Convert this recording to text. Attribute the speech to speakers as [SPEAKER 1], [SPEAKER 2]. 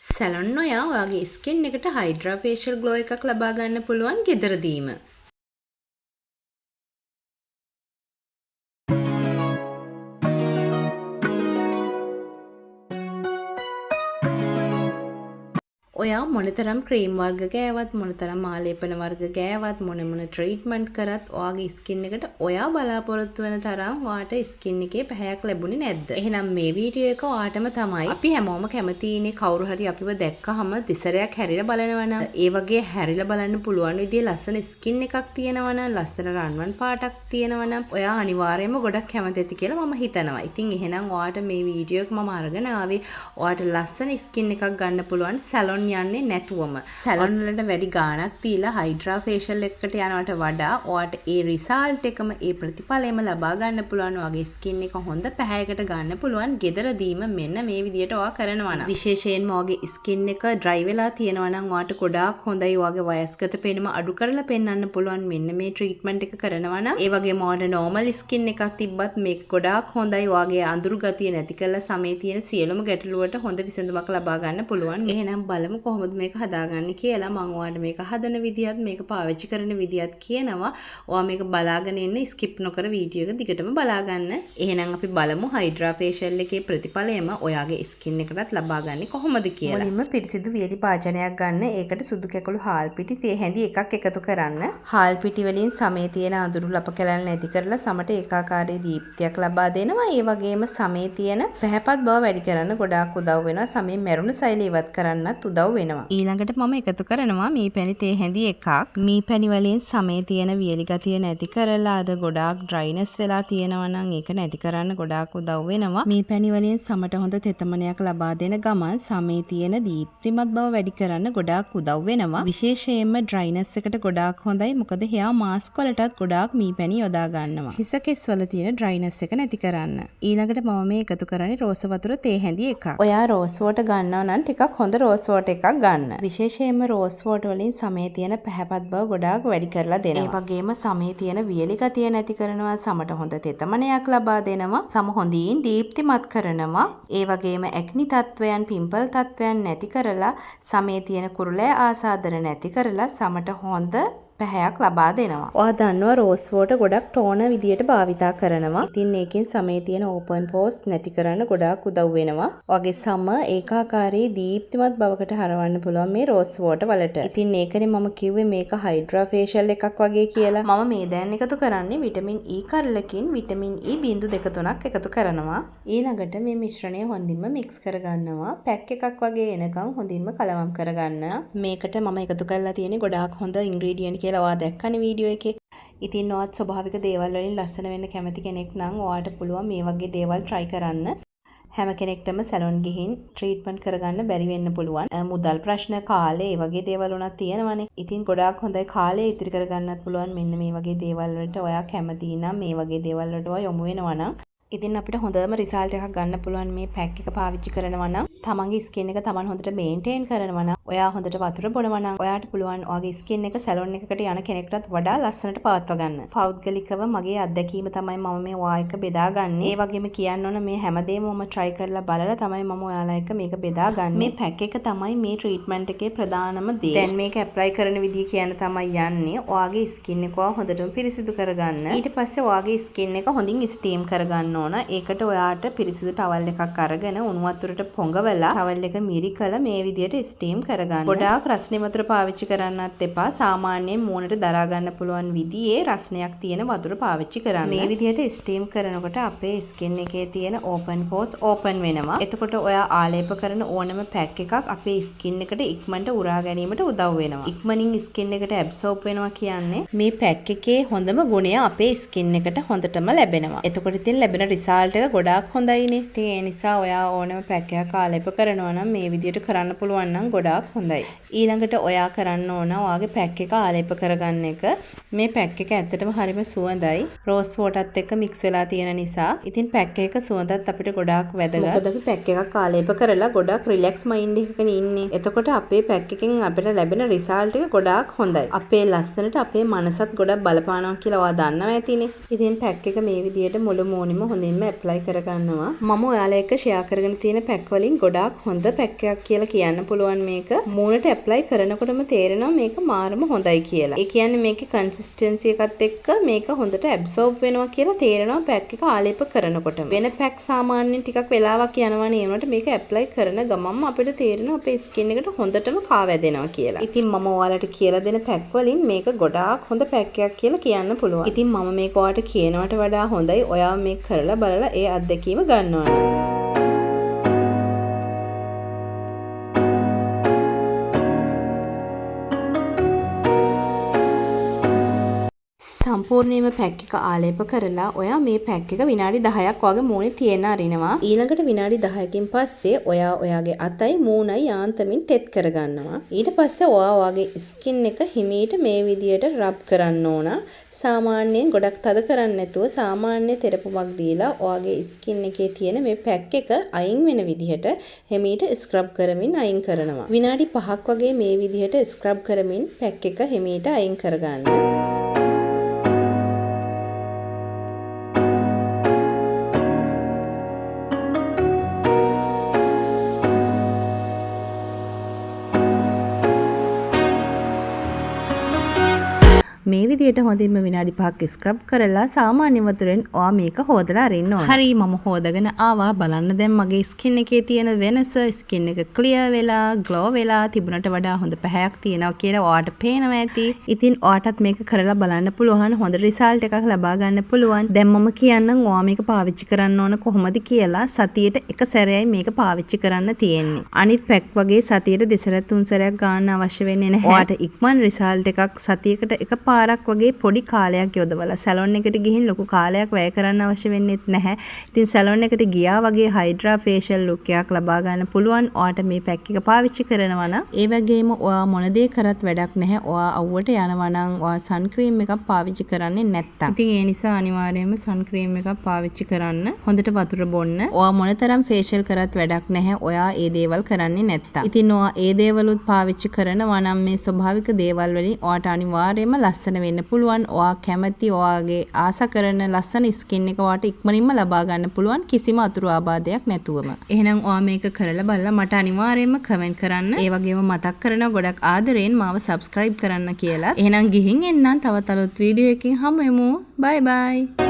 [SPEAKER 1] Salon ඔයා ඔයාගේ skin එකට හයිඩ්‍රා ෆේෂියල් ග්ලෝ එකක් ලබා ගන්න පුළුවන් ගෙදරදීම. ඔයා මොනතරම් ක්‍රීම් වර්ග ගෑවත් මොනතරම් ආලේපන වර්ග ගෑවත් මොන ට්‍රීට්මන්ට් කරත් ඔයාගේ ස්කින් එකට ඔයා බලාපොරොත්තු වෙන තරම් ඔයාට ස්කින් එකේ පැහැයක් ලැබුණේ නැද්ද? එහෙනම් මේ වීඩියෝ එක ඔයාටම තමයි. අපි හැමෝම කැමතිනේ කවුරු හරි අපිව දැක්කහම දෙසරයක් හැරිලා බලනවා නම් ඒ වගේ හැරිලා බලන්න පුළුවන් විදිහේ ලස්සන ස්කින් එකක් තියෙනවා නම් ලස්සන රන්වන් පාටක් තියෙනවා නම් ඔයා අනිවාර්යයෙන්ම ගොඩක් කැමති ඇති කියලා මම හිතනවා. ඉතින් එහෙනම් ඔයාට මේ වීඩියෝ එක මම අරගෙන ආවේ ඔයාට ලස්සන ස්කින් එකක් ගන්න පුළුවන් සැලොන් යන්නේ නැතුවම සැලොන් වලට වැඩි ගාණක් දීලා හයිඩ්‍රා ෆේෂියල් එකකට යනවට වඩා ඔයාට ඒ රිසල්ට් එකම ඒ ප්‍රතිඵලයම ලබා ගන්න පුළුවන් වගේ ස්කින් එක හොඳ පැහැයකට ගන්න පුළුවන් ගෙදරදීම මෙන්න මේ විදියට ඔයා කරනවා නම් විශේෂයෙන්ම ඔයාගේ ස්කින් එක ඩ්‍රයි වෙලා තියෙනවා නම් ඔයාට ගොඩාක් හොඳයි ඔයාගේ වයස්ගත පෙනුම අඩු කරලා පෙන්වන්න පුළුවන් මෙන්න මේ ට්‍රීට්මන්ට් එක කරනවා නම් ඒ වගේම ඔයාට නෝමල් ස්කින් එකක් තිබ්බත් මේක ගොඩාක් හොඳයි ඔයාගේ අඳුරු ගතිය නැති කරලා සමේ තියෙන සියලුම ගැටලු වලට හොඳ විසඳුමක් ලබා ගන්න පුළුවන්. එහෙනම් බලමු කොහොමද මේක හදාගන්නේ කියලා. මම ඔයාලට මේක හදන විදියත් මේක පාවිච්චි කරන විදියත් කියනවා. ඔයා මේක බලාගෙන ඉන්න ස්කිප් නොකර වීඩියෝ එක දිගටම බලාගන්න. එහෙනම් අපි බලමු හයිඩ්‍රා ෆේෂියල් එකේ ප්‍රතිඵලයම ඔයාගේ ස්කින් එකටත් ලබාගන්නේ කොහොමද කියලා. මුලින්ම පිරිසිදු වියලි භාජනයක් ගන්න. ඒකට සුදු කැකුළු හාල් පිටි තේ හැඳි එකක් එකතු කරන්න. හාල් පිටි වලින් සමේ තියෙන අඳුරු ලප කැලල් නැති කරලා සමට ඒකාකාරී දීප්තියක් ලබා දෙනවා. ඒ වගේම සමේ තියෙන පැහැපත් බව වැඩි කරන්න ගොඩාක් උදව් වෙනවා. සමේ මැරුණු සෛල ඉවත් කරන්නත් උදව් වෙනවා. ඊළඟට මම එකතු කරනවා මී පැණි තේ හැඳි එකක්. මී පැණි වලින් සමේ තියෙන වියලි ගතිය නැති කරලා අද ගොඩාක් ඩ්‍රයිනස් වෙලා තියෙනවා නම් ඒක නැති කරන්න ගොඩාක් උදව් වෙනවා. මී පැණි වලින් සමට හොඳ තෙතමනයක් ලබා දෙන ගමන් සමේ තියෙන දීප්තිමත් බව වැඩි කරන්න ගොඩාක් උදව් වෙනවා. විශේෂයෙන්ම ඩ්‍රයිනස් එකට ගොඩාක් හොඳයි. මොකද එයා මාස්ක් වලටත් ගොඩාක් මී පැණි යොදා ගන්නවා. හිස කෙස් වල තියෙන ඩ්‍රයිනස් එක නැති කරන්න. ඊළඟට මම මේ එකතු කරන්නේ රෝස වතුර තේ හැඳි එකක්. ඔයා රෝස් වෝටර් ගන්නවා නම් ටිකක් හොඳ රෝස් වෝටර් එකක් ගන්න. විශේෂයෙන්ම රෝස් වෝටර් වලින් සමේ තියෙන පැහැපත් බව ගොඩාක් වැඩි කරලා දෙනවා. ඒ වගේම සමේ තියෙන වියලි ගතිය නැති කරනවා. සමට හොඳ තෙතමනයක් ලබා දෙනවා. සම හොඳින් දීප්තිමත් කරනවා. ඒ වගේම ඇක්නි තත්වයන්, පිම්පල් තත්වයන් නැති කරලා සමේ තියෙන කුරුලෑ ආසාදන නැති කරලා සමට හොඳ පැහැයක් ලබා දෙනවා. ඔයා දන්නවා රෝස් වෝටර් ගොඩක් ටෝන විදියට භාවිතා කරනවා. ඉතින් ඒකෙන් සමේ තියෙන ඕපන් පෝස් නැති කරන්න ගොඩාක් උදව් වෙනවා. ඔයාගේ සම ඒකාකාරී දීප්තිමත් බවකට හරවන්න පුළුවන් මේ රෝස් වෝටර් වලට. ඉතින් ඒකනේ මම කිව්වේ මේක හයිඩ්‍රා ෆේෂියල් එකක් වගේ කියලා. මම මේ දැන් එකතු කරන්නේ විටමින් E කර්ලකින් විටමින් E 0.3ක් එකතු කරනවා. ඊළඟට මේ මිශ්‍රණය හොඳින්ම මික්ස් කරගන්නවා. පැක් එකක් වගේ එනකම් හොඳින්ම කලවම් කරගන්න. මේකට මම එකතු කරලා තියෙන්නේ ගොඩාක් හොඳ ඉන්ග්‍රීඩියන්ට් කියලා ඔයා දැක්කනේ වීඩියෝ එකේ. ඉතින් ඔයාත් ස්වභාවික දේවල් වලින් ලස්සන වෙන්න කැමති කෙනෙක් නම් ඔයාට පුළුවන් මේ වගේ දේවල් try කරන්න. හැම කෙනෙක්ටම සැලොන් ගිහින් ට්‍රීට්මන්ට් කරගන්න බැරි වෙන්න පුළුවන්. මුදල් ප්‍රශ්න, කාලේ, ඒ වගේ දේවල් උනත් තියෙනවනේ. ඉතින් ගොඩාක් හොඳයි කාලේ ඉතිරි කරගන්නත් පුළුවන් මෙන්න මේ වගේ දේවල් වලට ඔයා කැමති නම් මේ වගේ දේවල් වලට ඔයා යොමු වෙනවා නම්. ඉතින් අපිට හොඳම රිසල්ට් එකක් ගන්න පුළුවන් මේ පැක් එක පාවිච්චි කරනවා නම් තමන්ගේ ස්කින් එක තමන් හොඳට මේන්ටේන් කරනවා නම් ඔයා හොඳට වතුර බොනවා නම් ඔයාට පුළුවන් ඔයාගේ ස්කින් එක සැලොන් එකකට යන කෙනෙක්ටත් වඩා ලස්සනට පවත්වා ගන්න. පෞද්ගලිකව මගේ අත්දැකීම තමයි මම මේ ඔයා එක්ක බෙදාගන්නේ. ඒ වගේම කියන්න ඕන මේ හැමදේම මම try කරලා බලලා තමයි මම ඔයාලා එක්ක මේක බෙදාගන්නේ. මේ පැක් එක තමයි මේ ට්‍රීට්මන්ට් එකේ ප්‍රධානම දේ. දැන් මේක ඇප්ලයි කරන විදිය කියන තමයි යන්නේ. ඔයාගේ ස්කින් එක හොඳටම පිරිසිදු කරගන්න. ඊට පස්සේ ඔයාගේ ස්කින් එක හොඳින් ස්ටීම් කරගන්න ඕන. ඒකට ඔයාට පිරිසිදු ටවල් එකක් අරගෙන උණු වතුරට පොඟවලා ටවල් එක මිරිකලා මේ විදියට ස්ටීම් කරගන්න. ගොඩාක් රස්නේ වතුර පාවිච්චි කරන්නත් එපා. සාමාන්‍යයෙන් මූණට දරා ගන්න පුළුවන් විදියේ රස්නයක් තියෙන වතුර පාවිච්චි කරන්න. මේ විදියට ස්ටීම් කරනකොට අපේ ස්කින් එකේ තියෙන ඕපන් පෝස් ඕපන් වෙනවා. එතකොට ඔයා ආලේප කරන ඕනම පැක් එකක් අපේ ස්කින් එකට ඉක්මනට උරා ගැනීමට උදව් වෙනවා. ඉක්මනින් ස්කින් එකට ඇබ්සෝබ් වෙනවා කියන්නේ මේ පැක් එකේ හොඳම ගුණය අපේ ස්කින් එකට හොඳටම ලැබෙනවා. එතකොට ඉතින් ලැබෙන රිසල්ට් එක ගොඩාක් හොඳයිනේ. ඉතින් ඒ නිසා ඔයා ඕනම පැක් එකක් ආලේප කරනවා නම් මේ විදියට කරන්න පුළුවන් නම් ගොඩාක් හොඳයි. ඊළඟට ඔයා කරන්න ඕන ඔයාගේ පැක් එක ආලේප කරගන්න එක. මේ පැක් එක ඇත්තටම හරිම සුවඳයි. රෝස් වෝටර්ත් එක්ක මික්ස් වෙලා තියෙන නිසා. ඉතින් පැක් එක සුවඳත් අපිට ගොඩාක් වැදගත්. මොකද අපි පැක් එකක් ආලේප කරලා ගොඩාක් රිලැක්ස් මයින්ඩ් එකකනේ ඉන්නේ. එතකොට අපේ පැක් එකෙන් අපිට ලැබෙන රිසල්ට් එක ගොඩාක් හොඳයි. අපේ ලස්සනට අපේ මනසත් ගොඩක් බලපානවා කියලා ඔයා දන්නවා ඇතිනේ. ඉතින් පැක් එක මේ විදියට මුළු මූණෙම හොඳින්ම ඇප්ලයි කරගන්නවා. මම ඔයාලා එක්ක ෂෙයා කරගෙන තියෙන පැක් වලින් ගොඩාක් හොඳ පැක් එකක් කියලා කියන්න පුළුවන් මේක. මූණට ඇප්ලයි කරනකොටම තේරෙනවා මේක මාරම හොඳයි කියලා. ඒ කියන්නේ මේකේ කන්සිස්ටන්සි එකත් එක්ක මේක හොඳට ඇබ්සෝබ් වෙනවා කියලා තේරෙනවා පැක් එක ආලේප කරනකොටම. වෙන පැක් සාමාන්‍යයෙන් ටිකක් වෙලාවක් යනවා නේ ඒනොට මේක ඇප්ලයි කරන ගමන්ම අපිට තේරෙනවා අපේ ස්කින් එකට හොඳටම කාවැදෙනවා කියලා. ඉතින් මම ඔයාලට කියලා දෙන පැක් වලින් මේක ගොඩාක් හොඳ පැක් එකක් කියලා කියන්න පුළුවන්. ඉතින් මම මේක ඔයාලට කියනවට වඩා හොඳයි ඔයා මේක කරලා බලලා ඒ අත්දැකීම ගන්නවා නම්. සම්පූර්ණයෙන්ම පැක් එක ආලේප කරලා ඔයා මේ පැක් එක විනාඩි 10ක් වගේ මූණේ තියන අරිනවා. ඊළඟට විනාඩි 10කින් පස්සේ ඔයා ඔයාගේ අතයි මූණයි යාන්තමින් තෙත් කරගන්නවා. ඊට පස්සේ ඔයා ඔයාගේ ස්කින් එක හිමීට මේ විදියට රබ් කරන්න ඕන. සාමාන්‍යයෙන් ගොඩක් තද කරන්නේ නැතුව සාමාන්‍ය තෙරපුමක් දීලා ඔයාගේ ස්කින් එකේ තියෙන මේ පැක් එක අයින් වෙන විදිහට හිමීට ස්ක්‍රබ් කරමින් අයින් කරනවා. විනාඩි 5ක් වගේ මේ විදිහට ස්ක්‍රබ් කරමින් පැක් එක හිමීට අයින් කරගන්න. මේ විදියට හොඳින්ම විනාඩි 5ක් ස්ක්‍රබ් කරලා සාමාන්‍ය වතුරෙන් ඔයා මේක හොදලා අරින්න ඕන. හරි මම හොදගෙන ආවා බලන්න දැන් මගේ ස්කින් එකේ තියෙන වෙනස ස්කින් එක ක්ලියර් වෙලා ග්ලෝ වෙලා තිබුණට වඩා හොඳ පැහැයක් තියෙනවා කියලා ඔයාට පේනවා ඇති. ඉතින් ඔයාටත් මේක කරලා බලන්න පුළුවන් හොඳ රිසල්ට් එකක් ලබා ගන්න පුළුවන්. දැන් මම කියන්නම් ඔයා මේක පාවිච්චි කරන්න ඕන කොහොමද කියලා සතියට එක සැරේයි මේක පාවිච්චි කරන්න තියෙන්නේ. අනිත් පැක් වගේ සතියට දෙසරත් තුන් සැරයක් ගන්න අවශ්‍ය වෙන්නේ නැහැ. ඔයාට ඉක්මන් රිසල්ට් එකක් සතියකට එක පාරක් වගේ පොඩි කාලයක් යොදවලා සැලොන් එකට ගිහින් ලොකු කාලයක් වැය කරන්න අවශ්‍ය වෙන්නේ නැහැ. ඉතින් සැලොන් එකට ගියා වගේ හයිඩ්‍රා ෆේෂල් ලුක් එකක් ලබා ගන්න පුළුවන්. ඔයාට මේ පැක් එක පාවිච්චි කරනවා නම් ඒ වගේම ඔයා මොන දේ කරත් වැඩක් නැහැ. ඔයා අවුවට යනවා නම් ඔයා සන් ක්‍රීම් එකක් පාවිච්චි කරන්නේ නැත්තම්. ඉතින් ඒ නිසා අනිවාර්යයෙන්ම සන් ක්‍රීම් එකක් පාවිච්චි කරන්න. හොඳට වතුර බොන්න. ඔයා මොනතරම් ෆේෂල් කරත් වැඩක් නැහැ. ඔයා ඒ දේවල් කරන්නේ නැත්තම්. ඉතින් ඔයා ඒ දේවලුත් පාවිච්චි කරනවා නම් මේ ස්වභාවික දේවල් වලින් ඔයාට අනිවාර්යයෙන්ම ලස්සන වෙන්න පුළුවන්. ඔයා කැමති ඔයාගේ ආස කරන ලස්සන ස්කින් එක ඔයාට ඉක්මනින්ම ලබා ගන්න පුළුවන් කිසිම අතුරු ආබාධයක් නැතුවම. එහෙනම් ඔයා මේක කරලා බලලා මට අනිවාර්යයෙන්ම කමෙන්ට් කරන්න. ඒ වගේම මතක් කරනවා ගොඩක් ආදරෙන් මාව subscribe කරන්න කියලා. එහෙනම් ගිහින් එන්නම් තවත් අලුත් වීඩියෝ එකකින් හමු වෙමු. bye bye.